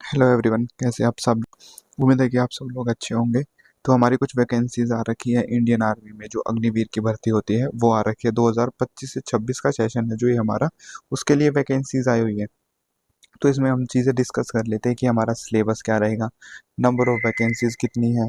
Hello everyone, कैसे आप सब। उम्मीद है कि आप सब लोग अच्छे होंगे। तो हमारी कुछ वैकेंसीज आ रखी है इंडियन आर्मी में, जो अग्निवीर की भर्ती होती है वो आ रखी है। 2025 से 26 का सेशन है जो ये हमारा, उसके लिए वैकेंसीज आई हुई है। तो इसमें हम चीज़ें डिस्कस कर लेते हैं कि हमारा सिलेबस क्या रहेगा, नंबर ऑफ वैकेंसीज कितनी है,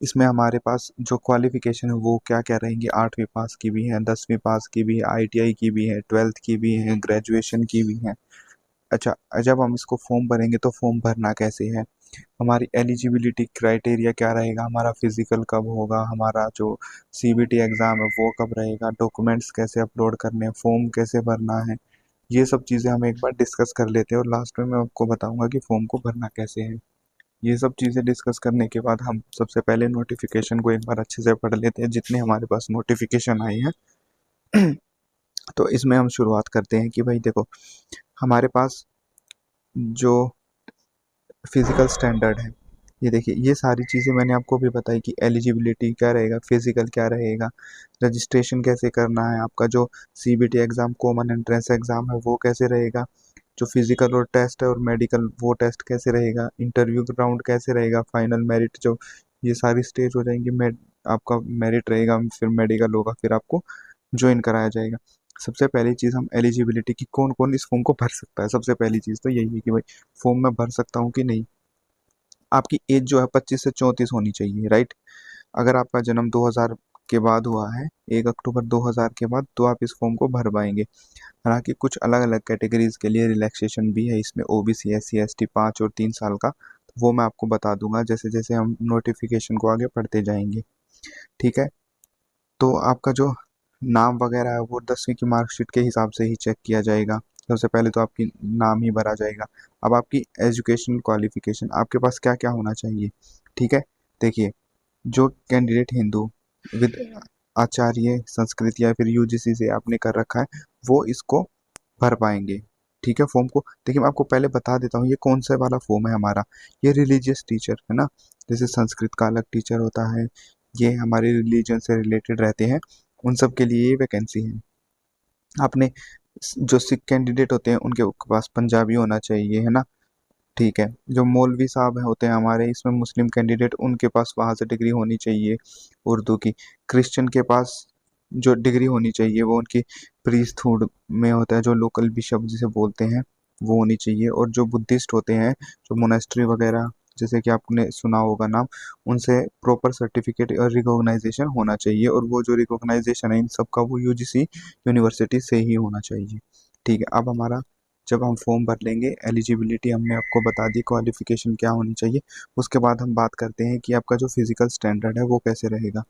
इसमें हमारे पास जो क्वालिफिकेशन है वो क्या क्या रहेंगी। 8वीं पास की भी है, 10वीं पास की भी है, आईटीआई की भी है, 12th की भी है, ग्रेजुएशन की भी है। अच्छा, जब हम इसको फॉर्म भरेंगे तो फॉर्म भरना कैसे है, हमारी एलिजिबिलिटी क्राइटेरिया क्या रहेगा, हमारा फिजिकल कब होगा, हमारा जो सीबीटी एग्ज़ाम है वो कब रहेगा, डॉक्यूमेंट्स कैसे अपलोड करने हैं, फॉर्म कैसे भरना है। ये सब चीज़ें हम एक बार डिस्कस कर लेते हैं और लास्ट में मैं आपको बताऊंगा कि फॉर्म को भरना कैसे है। ये सब चीज़ें डिस्कस करने के बाद हम सबसे पहले नोटिफिकेशन को एक बार अच्छे से पढ़ लेते हैं, जितने हमारे पास नोटिफिकेशन आई हैं। तो इसमें हम शुरुआत करते हैं कि भाई देखो, हमारे पास जो फिजिकल स्टैंडर्ड है, ये देखिए, ये सारी चीज़ें मैंने आपको भी बताई कि एलिजिबिलिटी क्या रहेगा, फिजिकल क्या रहेगा, रजिस्ट्रेशन कैसे करना है, आपका जो CBT exam common entrance exam है वो कैसे रहेगा, जो फिजिकल और टेस्ट है और मेडिकल वो टेस्ट कैसे रहेगा, इंटरव्यू राउंड कैसे रहेगा, फाइनल मेरिट जो ये सारी स्टेज हो जाएंगी। आपका मेरिट रहेगा, फिर मेडिकल होगा, फिर आपको ज्वाइन कराया जाएगा। सबसे पहली चीज़ हम एलिजिबिलिटी की, कौन कौन इस फॉर्म को भर सकता है। सबसे पहली चीज़ तो यही है कि भाई फॉर्म में भर सकता हूँ कि नहीं। आपकी एज जो है 25 से 34 होनी चाहिए, राइट। अगर आपका जन्म 2000 के बाद हुआ है, 1 अक्टूबर 2000 के बाद, तो आप इस फॉर्म को भर पाएंगे। हालांकि कुछ अलग अलग कैटेगरीज के लिए रिलैक्सेशन भी है इसमें, ओबीसी, एससी, एसटी 5 और 3 साल का, तो वो मैं आपको बता दूंगा जैसे जैसे हम नोटिफिकेशन को आगे पढ़ते जाएंगे। ठीक है। तो आपका जो नाम वगैरह है वो 10वीं की मार्कशीट के हिसाब से ही चेक किया जाएगा। सबसे पहले तो आपकी नाम ही भरा जाएगा। अब आपकी एजुकेशनल क्वालिफिकेशन, आपके पास क्या क्या होना चाहिए। ठीक है। देखिए, जो कैंडिडेट हिंदू विद आचार्य संस्कृत या फिर यूजीसी से आपने कर रखा है, वो इसको भर पाएंगे। ठीक है। फॉर्म को देखिए, मैं आपको पहले बता देता हूँ ये कौन सा वाला फॉर्म है हमारा। ये रिलीजियस टीचर है ना, जैसे संस्कृत का अलग टीचर होता है, ये हमारे रिलीजन से रिलेटेड रहते हैं, उन सब के लिए ये वैकेंसी है। आपने जो सिख कैंडिडेट होते हैं उनके पास पंजाबी होना चाहिए, है ना। ठीक है। जो मौलवी साहब होते हैं हमारे इसमें मुस्लिम कैंडिडेट, उनके पास वहाँ से डिग्री होनी चाहिए उर्दू की। क्रिश्चियन के पास जो डिग्री होनी चाहिए वो उनकी प्रीस्टहुड में होता है, जो लोकल बिशप जिसे बोलते हैं, वो होनी चाहिए। और जो बुद्धिस्ट होते हैं, जो मोनेस्ट्री वगैरह, जैसे कि आपने सुना होगा नाम, उनसे प्रॉपर सर्टिफिकेट और रिकॉग्नाइजेशन होना चाहिए, और वो जो रिकॉग्नाइजेशन है इन सब का वो यूजीसी यूनिवर्सिटी से ही होना चाहिए। ठीक है। अब हमारा जब हम फॉर्म भर लेंगे, एलिजिबिलिटी हमने आपको बता दी, क्वालिफिकेशन क्या होनी चाहिए, उसके बाद हम बात करते हैं कि आपका जो फिजिकल स्टैंडर्ड है वो कैसे रहेगा।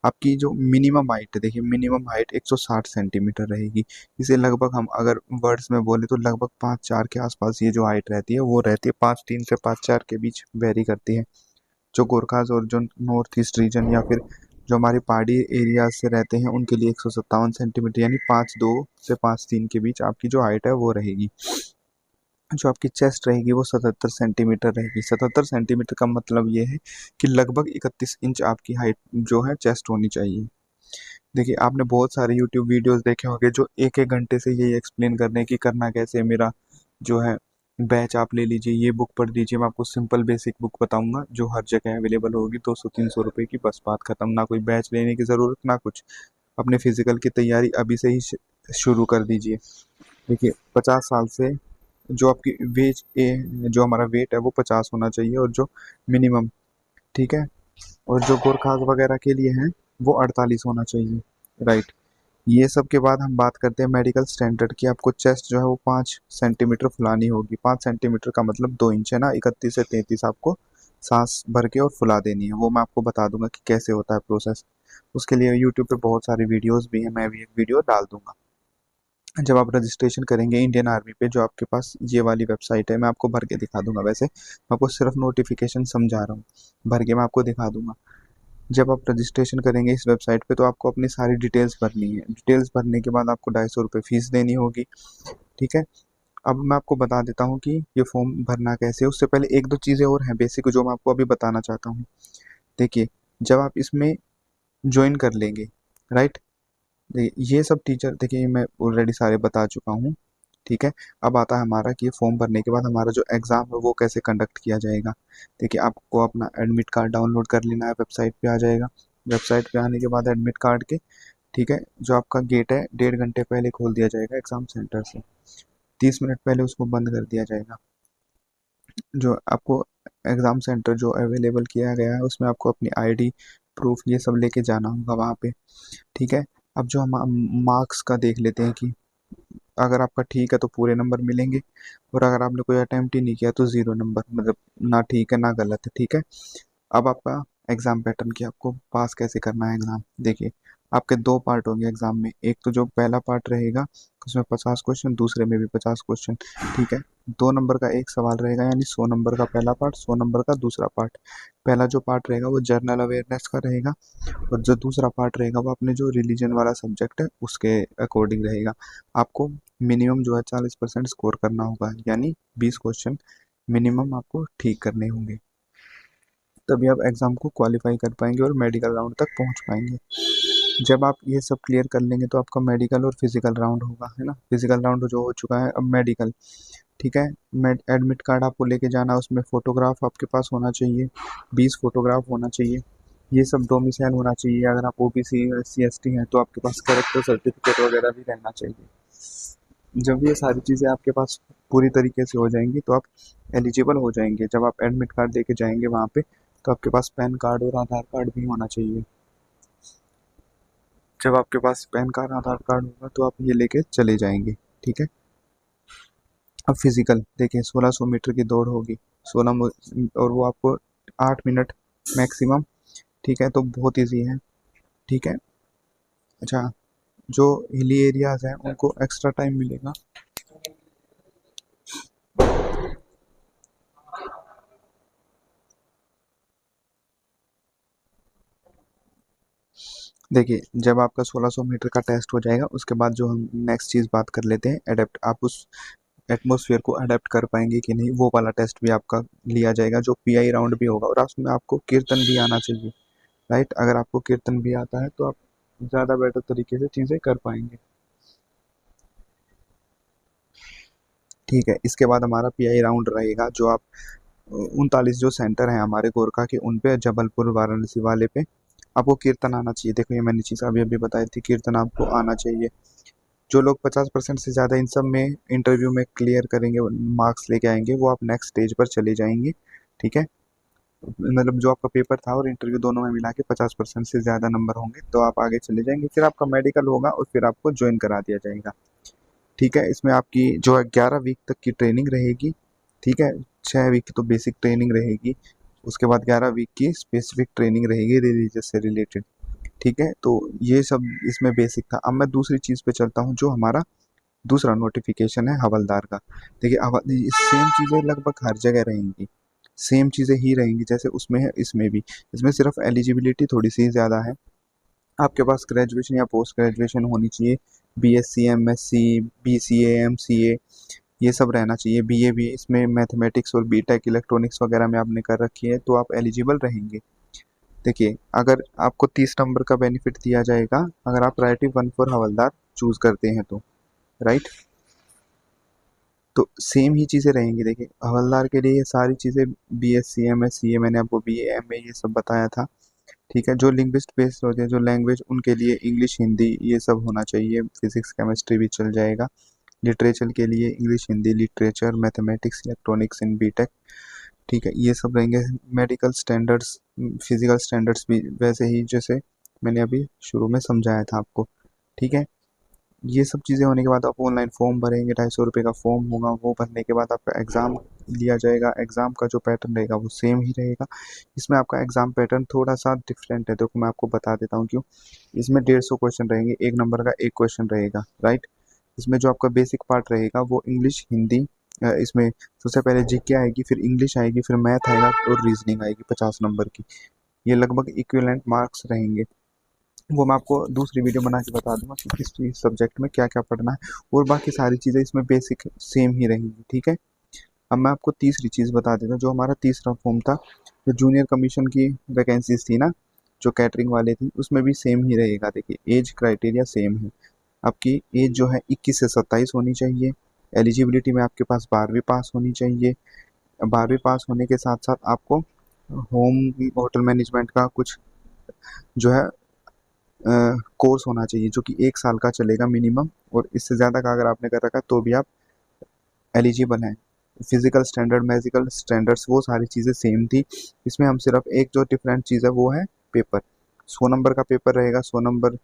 आपकी जो मिनिमम हाइट है, देखिए मिनिमम हाइट 160 सेंटीमीटर रहेगी। इसे लगभग हम अगर वर्ड्स में बोले तो लगभग 5'4" के आसपास ये जो हाइट रहती है वो रहती है, 5'3" से 5'4" के बीच वेरी करती है। जो गोरखाज और जो नॉर्थ ईस्ट रीजन या फिर जो हमारी पहाड़ी एरियाज से रहते हैं उनके लिए 157 सेंटीमीटर, यानी 5'2" से 5'3" के बीच आपकी जो हाइट है वो रहेगी। जो आपकी चेस्ट रहेगी वो 77 सेंटीमीटर रहेगी। 77 सेंटीमीटर का मतलब ये है कि लगभग 31 इंच आपकी हाइट जो है चेस्ट होनी चाहिए। देखिए, आपने बहुत सारे यूट्यूब वीडियोस देखे होंगे जो एक एक घंटे से यही एक्सप्लेन कर रहे हैं कि करना कैसे है। मेरा जो है बैच आप ले लीजिए, ये बुक पढ़ लीजिए। मैं आपको सिंपल बेसिक बुक बताऊंगा जो हर जगह अवेलेबल होगी, 200-300 रुपए की, बस बात खत्म। ना कोई बैच लेने की ज़रूरत ना कुछ। अपने फिजिकल की तैयारी अभी से ही शुरू कर दीजिए। देखिए, 50 साल से जो आपकी जो हमारा वेट है वो 50 होना चाहिए, और जो मिनिमम, ठीक है, और जो गोरखास वगैरह के लिए हैं वो 48 होना चाहिए, राइट। ये सब के बाद हम बात करते हैं मेडिकल स्टैंडर्ड की। आपको चेस्ट जो है वो 5 सेंटीमीटर फुलानी होगी। 5 सेंटीमीटर का मतलब 2 इंच है ना, 31 से 33 आपको सांस भर के और फुला देनी है। वो मैं आपको बता दूंगा कि कैसे होता है प्रोसेस। उसके लिए यूट्यूब पे बहुत सारी वीडियोस भी हैं, मैं भी एक वीडियो डाल दूंगा। जब आप रजिस्ट्रेशन करेंगे इंडियन आर्मी पे, जो आपके पास ये वाली वेबसाइट है, मैं आपको भर के दिखा दूंगा। वैसे मैं आपको सिर्फ नोटिफिकेशन समझा रहा हूँ, भर के मैं आपको दिखा दूंगा। जब आप रजिस्ट्रेशन करेंगे इस वेबसाइट पे तो आपको अपनी सारी डिटेल्स भरनी है। डिटेल्स भरने के बाद आपको 250 रुपये फीस देनी होगी। ठीक है। अब मैं आपको बता देता हूँ कि ये फॉर्म भरना कैसे है। उससे पहले एक दो चीज़ें और हैं बेसिक जो मैं आपको अभी बताना चाहता हूँ। देखिए, जब आप इसमें ज्वाइन कर लेंगे, राइट, देखिए ये सब टीचर, देखिए मैं ऑलरेडी सारे बता चुका हूँ। ठीक है। अब आता है हमारा कि ये फॉर्म भरने के बाद हमारा जो एग्ज़ाम है वो कैसे कंडक्ट किया जाएगा। देखिए, आपको अपना एडमिट कार्ड डाउनलोड कर लेना है, वेबसाइट पे आ जाएगा। वेबसाइट पे आने के बाद एडमिट कार्ड के, ठीक है, जो आपका गेट है 1.5 घंटे पहले खोल दिया जाएगा एग्ज़ाम सेंटर से, 30 मिनट पहले उसको बंद कर दिया जाएगा। जो आपको एग्ज़ाम सेंटर जो अवेलेबल किया गया है उसमें आपको अपनी आईडी प्रूफ ये सब लेके जाना होगा वहाँ पे, ठीक है। अब जो हम मार्क्स का देख लेते हैं कि अगर आपका ठीक है तो पूरे नंबर मिलेंगे, और अगर आपने कोई अटेम्प्ट ही नहीं किया तो 0 नंबर, मतलब ना ठीक है ना गलत है, ठीक है। अब आपका एग्ज़ाम पैटर्न कि आपको पास कैसे करना है एग्ज़ाम। देखिए, आपके 2 पार्ट होंगे एग्ज़ाम में। एक तो जो पहला पार्ट रहेगा उसमें 50 क्वेश्चन, दूसरे में भी 50 क्वेश्चन, ठीक है। 2 नंबर का एक सवाल रहेगा, यानी 100 नंबर का पहला पार्ट, 100 नंबर का दूसरा पार्ट। पहला जो पार्ट रहेगा वो जनरल अवेयरनेस का रहेगा, और जो दूसरा पार्ट रहेगा वो अपने जो रिलीजन वाला सब्जेक्ट है उसके अकॉर्डिंग रहेगा। आपको मिनिमम जो है 40% स्कोर करना होगा, यानी 20 क्वेश्चन मिनिमम आपको ठीक करने होंगे, तभी आप एग्ज़ाम को क्वालिफाई कर पाएंगे और मेडिकल राउंड तक पहुंच पाएंगे। जब आप ये सब क्लियर कर लेंगे तो आपका मेडिकल और फिजिकल राउंड होगा, है ना। फिजिकल राउंड जो हो चुका है, अब मेडिकल, ठीक है। एडमिट कार्ड आपको लेके जाना, उसमें फ़ोटोग्राफ आपके पास होना चाहिए, 20 फोटोग्राफ होना चाहिए। ये सब डोमिसाइल होना चाहिए। अगर आप ओबीसी एससी एसटी हैं तो आपके पास करेक्टर सर्टिफिकेट वगैरह भी रहना चाहिए। जब ये सारी चीज़ें आपके पास पूरी तरीके से हो जाएंगी तो आप एलिजिबल हो जाएंगे। जब आप एडमिट कार्ड लेके जाएंगे वहाँ पे तो आपके पास पैन कार्ड और आधार कार्ड भी होना चाहिए। जब आपके पास पैन कार्ड आधार कार्ड होगा तो आप ये लेके चले जाएंगे, ठीक है। अब फिजिकल देखिए, 1600 मीटर की दौड़ होगी, 16 और वो आपको 8 मिनट मैक्सिमम, ठीक है, तो बहुत ईजी है, ठीक है। अच्छा, जो हिली एरियाज हैं उनको एक्स्ट्रा टाइम मिलेगा। देखिए, जब आपका 1600 मीटर का टेस्ट हो जाएगा उसके बाद जो हम नेक्स्ट चीज़ बात कर लेते हैं, अडेप्ट, आप उस एटमॉस्फेयर को अडेप्ट कर पाएंगे कि नहीं, वो वाला टेस्ट भी आपका लिया जाएगा, जो पीआई राउंड भी होगा, और उसमें आपको कीर्तन भी आना चाहिए, राइट। अगर आपको कीर्तन भी आता है तो आप ज़्यादा बेटर तरीके से चीज़ें कर पाएंगे, ठीक है। इसके बाद हमारा पीआई राउंड रहेगा, जो आप 39 जो सेंटर हैं हमारे गोरखा के, उन पे, जबलपुर वाराणसी वाले पे आपको कीर्तन आना चाहिए। देखो, ये मैंने चीज़ अभी अभी बताई थी, कीर्तन आपको आना चाहिए। जो लोग 50% से ज़्यादा इन सब में इंटरव्यू में क्लियर करेंगे, मार्क्स लेके आएंगे, वो आप नेक्स्ट स्टेज पर चले जाएंगे, ठीक है। मतलब जो आपका पेपर था और इंटरव्यू दोनों में मिला के 50% से ज़्यादा नंबर होंगे तो आप आगे चले जाएंगे। फिर आपका मेडिकल होगा और फिर आपको ज्वाइन करा दिया जाएगा, ठीक है। इसमें आपकी जो है 11 वीक तक की ट्रेनिंग रहेगी, ठीक है। 6 वीक की तो बेसिक ट्रेनिंग रहेगी, उसके बाद 11 वीक की स्पेसिफिक ट्रेनिंग रहेगी रिलीजियस से रिलेटेड, ठीक है। तो ये सब इसमें बेसिक था। अब मैं दूसरी चीज़ पे चलता हूँ, जो हमारा दूसरा नोटिफिकेशन है हवलदार का। देखिए, सेम चीज़ें लगभग हर जगह रहेंगी, सेम चीज़ें ही रहेंगी जैसे उसमें है इसमें भी। इसमें सिर्फ एलिजिबिलिटी थोड़ी सी ज़्यादा है, आपके पास ग्रेजुएशन या पोस्ट ग्रेजुएशन होनी चाहिए, बीएससी एमएससी बीसीए एमसीए ये सब रहना चाहिए। बीए भी इसमें मैथमेटिक्स और बीटेक इलेक्ट्रॉनिक्स वगैरह में आपने कर रखी है तो आप एलिजिबल रहेंगे। देखिए, अगर आपको 30 नंबर का बेनिफिट दिया जाएगा अगर आप राइटिव 1 फॉर हवलदार चूज करते हैं तो, राइट। तो सेम ही चीज़ें रहेंगी। देखिए, हवलदार के लिए ये सारी चीज़ें बीएससी एमएससी, ये मैंने आपको बीए एमए ये सब बताया था, ठीक है। जो लिंग्विस्ट बेस्ड होते हैं जो लैंग्वेज, उनके लिए इंग्लिश हिंदी ये सब होना चाहिए, फिजिक्स केमिस्ट्री भी चल जाएगा। लिटरेचर के लिए English Hindi literature, mathematics electronics in BTech, ठीक है, ये सब रहेंगे। मेडिकल स्टैंडर्ड्स, फिजिकल स्टैंडर्ड्स भी वैसे ही जैसे मैंने अभी शुरू में समझाया था आपको, ठीक है। ये सब चीज़ें होने के बाद आप ऑनलाइन फॉर्म भरेंगे, 250 रुपये का फॉर्म होगा, वो भरने के बाद आपका एग्ज़ाम लिया जाएगा। एग्ज़ाम का जो पैटर्न रहेगा वो सेम ही रहेगा। इसमें आपका एग्ज़ाम पैटर्न थोड़ा सा डिफरेंट है, देखो मैं आपको बता देता हूँ क्यों। इसमें 150 क्वेश्चन रहेंगे, 1 नंबर का एक क्वेश्चन रहेगा, राइट। इसमें जो आपका बेसिक पार्ट रहेगा वो इंग्लिश हिंदी, इसमें सबसे पहले जीके आएगी, फिर इंग्लिश आएगी, फिर मैथ आएगा और रीजनिंग आएगी 50 नंबर की। ये लगभग इक्विवेलेंट मार्क्स रहेंगे। वो मैं आपको दूसरी वीडियो बना के बता दूंगा कि किस सब्जेक्ट में क्या क्या पढ़ना है, और बाकी सारी चीज़ें इसमें बेसिक सेम ही रहेंगी, ठीक है। अब मैं आपको तीसरी चीज़ बता देता हूँ, जो हमारा तीसरा फॉर्म था, जो जूनियर कमीशन की वैकेंसीज थी ना, जो कैटरिंग वाले थी, उसमें भी सेम ही रहेगा। देखिए, एज क्राइटेरिया सेम है। आपकी एज जो है 21 से 27 होनी चाहिए, एलिजिबिलिटी में आपके पास 12वीं पास होनी चाहिए। 12वीं पास होने के साथ साथ आपको होम होटल मैनेजमेंट का कुछ जो है कोर्स होना चाहिए जो कि 1 साल का चलेगा मिनिमम, और इससे ज़्यादा का अगर आपने कर रखा है तो भी आप एलिजिबल हैं। फिजिकल स्टैंडर्ड, मैजिकल स्टैंडर्ड्स, वो सारी चीज़ें सेम थी। इसमें हम सिर्फ एक जो डिफरेंट चीज़ है वो है पेपर। 100 नंबर का पेपर रहेगा, 100 नंबर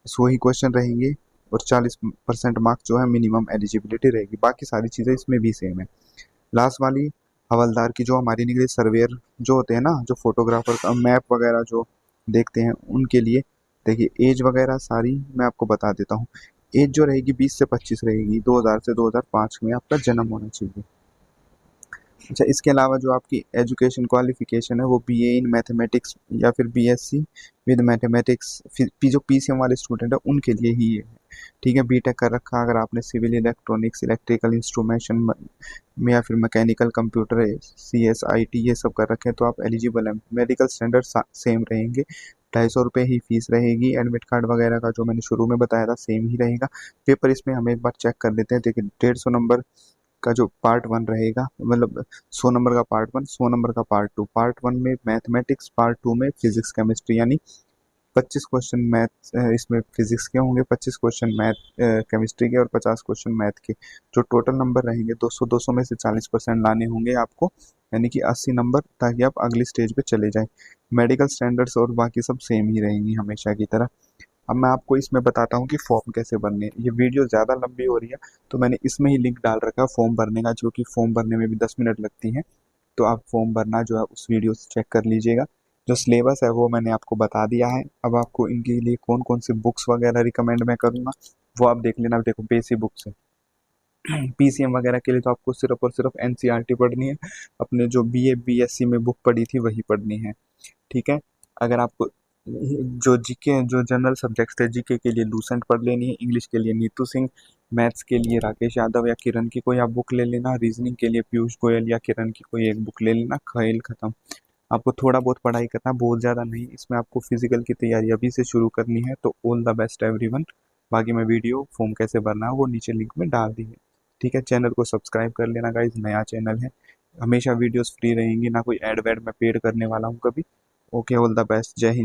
100 ही क्वेश्चन रहेंगे, और 40% मार्क्स जो है मिनिमम एलिजिबिलिटी रहेगी। बाकी सारी चीज़ें इसमें भी सेम है। लास्ट वाली हवलदार की जो हमारी निकली, सर्वेयर जो होते हैं ना, जो फोटोग्राफर का मैप वगैरह जो देखते हैं, उनके लिए देखिए एज वगैरह सारी मैं आपको बता देता हूँ। एज जो रहेगी 20 से 25 रहेगी, 2000 से 2005 में आपका जन्म होना चाहिए। अच्छा, इसके अलावा जो आपकी एजुकेशन क्वालिफिकेशन है वो बीए इन मैथमेटिक्स या फिर बीएससी विद मैथमेटिक्स, जो पीसीएम वाले स्टूडेंट है उनके लिए ही है। ठीक है, बीटेक कर रखा अगर आपने सिविल इलेक्ट्रॉनिक्स, इलेक्ट्रिकल इंस्ट्रूमेंशन में या फिर मैकेनिकल कंप्यूटर, सीएस आईटी ये सब कर रखे हैं तो आप एलिजिबल हैं। मेडिकल स्टैंडर्ड सेम रहेंगे, 250 रुपये ही फीस रहेगी। एडमिट कार्ड वगैरह का जो मैंने शुरू में बताया था सेम ही रहेगा। पेपर इसमें हम एक बार चेक कर लेते हैं। देखिए 150 नंबर का जो पार्ट 1 रहेगा, मतलब 100 नंबर का पार्ट 1, 100 नंबर का पार्ट 2। पार्ट 1 में मैथमेटिक्स, पार्ट 2 में फिजिक्स केमिस्ट्री, यानी 25 क्वेश्चन मैथ इसमें फिजिक्स के होंगे, 25 क्वेश्चन मैथ केमिस्ट्री के, और 50 क्वेश्चन मैथ के। जो टोटल नंबर रहेंगे 200 में से 40% लाने होंगे आपको, यानी कि 80 नंबर, ताकि आप अगली स्टेज पे चले जाएं। मेडिकल स्टैंडर्ड्स और बाकी सब सेम ही रहेंगी हमेशा की तरह। अब मैं आपको इसमें बताता हूँ कि फॉर्म कैसे भरने हैं। ये वीडियो ज़्यादा लंबी हो रही है तो मैंने इसमें ही लिंक डाल रखा है फॉर्म भरने का, जो कि फॉर्म भरने में भी 10 मिनट लगती हैं। तो आप फॉर्म भरना जो है उस वीडियो से चेक कर लीजिएगा। जो सिलेबस है वो मैंने आपको बता दिया है। अब आपको इनके लिए कौन कौन सी बुक्स वगैरह रिकमेंड मैं करूँगा वो आप देख लेना। देखो बेसिक बुक्स है पीसीएम वगैरह के लिए तो आपको सिर्फ और सिर्फ एनसीईआरटी पढ़नी है, अपने जो बीए बीएससी में बुक पढ़ी थी वही पढ़नी है। ठीक है, अगर आपको जो जीके, जो जनरल सब्जेक्ट्स थे, जीके के लिए लूसेंट पढ़ लेनी है, इंग्लिश के लिए नीतू सिंह, मैथ्स के लिए राकेश यादव या किरण की कोई आप बुक ले लेना, रीजनिंग के लिए पीयूष गोयल या किरण की कोई एक बुक ले लेना, खेल खत्म। आपको थोड़ा बहुत पढ़ाई करना, बहुत ज़्यादा नहीं। इसमें आपको फिजिकल की तैयारी अभी से शुरू करनी है, तो ऑल द बेस्ट एवरीवन। बाकी मैं वीडियो फॉर्म कैसे भरना है वो नीचे लिंक में डाल दी है। ठीक है, चैनल को सब्सक्राइब कर लेना गाइज, नया चैनल है। हमेशा वीडियोस फ्री रहेंगी, ना कोई एड वेड मैं पेड करने वाला हूँ कभी। ओके, ऑल द बेस्ट, जय हिंद।